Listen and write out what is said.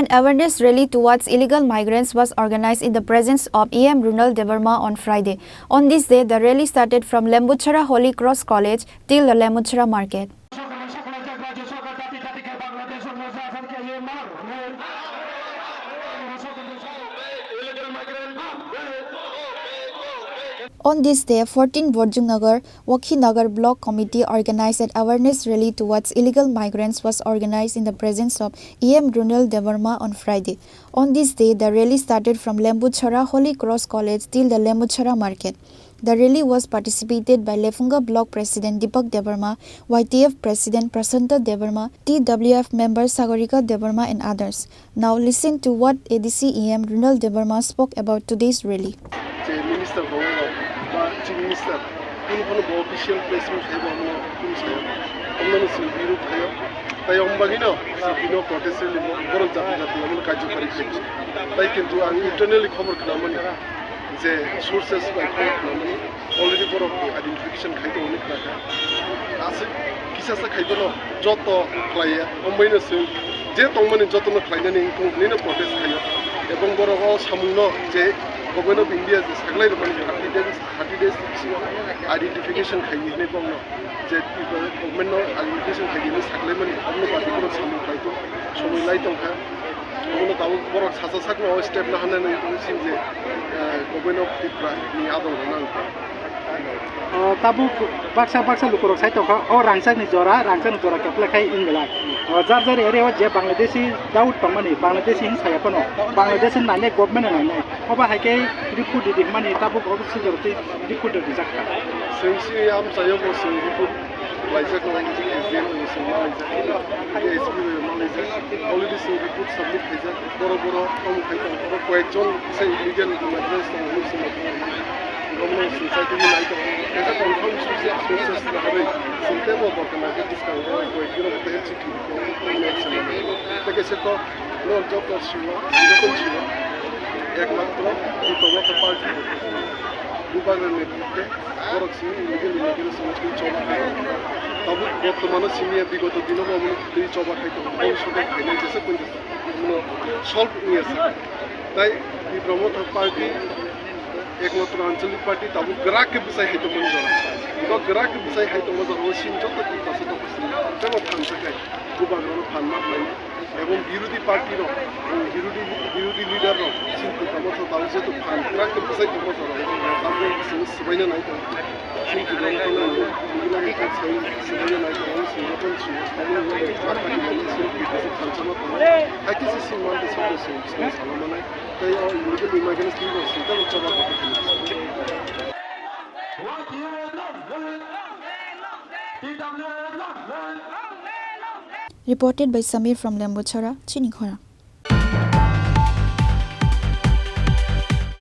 An awareness rally towards illegal migrants was organized in the presence of EM Runiel Debbarma on Friday. On this day, the rally started from Lembuchara Holy Cross College till the Lembuchara Market. On this day, 14 Borjungnagar Wakhinagar Block Committee organized an awareness rally towards illegal migrants was organized in the presence of EM Runiel Debbarma on Friday. On this day, the rally started from Lembuchara Holy Cross College till the Lembuchara Market. The rally was participated by Lefunga Block President Deepak Debbarma, YTF President Prasanta Debbarma, TWF member Sagarika Debbarma and others. Now listen to what ADC EM Runiel Debbarma spoke about today's rally. Chief Minister, official placement sources already for identification Government of India is 30 days identification tabu baksa lukurok sai to o rangsak ni jora kepla khai ingla jar area je bangladeshi daud pamani bangladeshi hin saya pano bangladeshi nane government nane oba haike report di mani tabu obisi jorti report di jakka sensi am sayo ko sen report laisa ko ngi SDM ni sen SB Malaysia already sen report submit kaisa boro om khaita oro koekjon sei illegal migrants no sen government society ni naito esa confirm sources na habe sintemo botna ke discount ko ekino ko helchi ki ko ke se ko no job ko shiwa ko shiwa ekmatro ki togo party দুবারের নেতৃত্বে করছি illegal immigration সমস্ত চলা হয় তবে বর্তমানে senior বিগত দিনও এই চবা খাইতো ভবিষ্যতে খাইলে যেসব কিন্তু সলভ নিয়েছে তাই এই প্রমোটার পার্টি একমাত্র আঞ্চলিক পার্টি তাবু গ্রাহক বিষয় হয়তো মনে করা তো গ্রাহক বিষয় হয়তো মজা রসিন যত তাছে তো তেমন ফান থাকে গুবাগর ফান না হয় এবং বিরোধী পার্টির বিরোধী লিডারও কিন্তু তামত তাও যেহেতু ফান গ্রাহক বিষয় তো মজা তাবু সবাইনা নাই তো কিন্তু এগুলাকে কাছে সবাইনা নাই তো সংগঠন ছিল তাবু হাইকিসি সিমান দেশে সালামানা তাই illegal immigrants কি সেটা চবা করতে Reported by Samir from Lembuchara, Chini Khorang.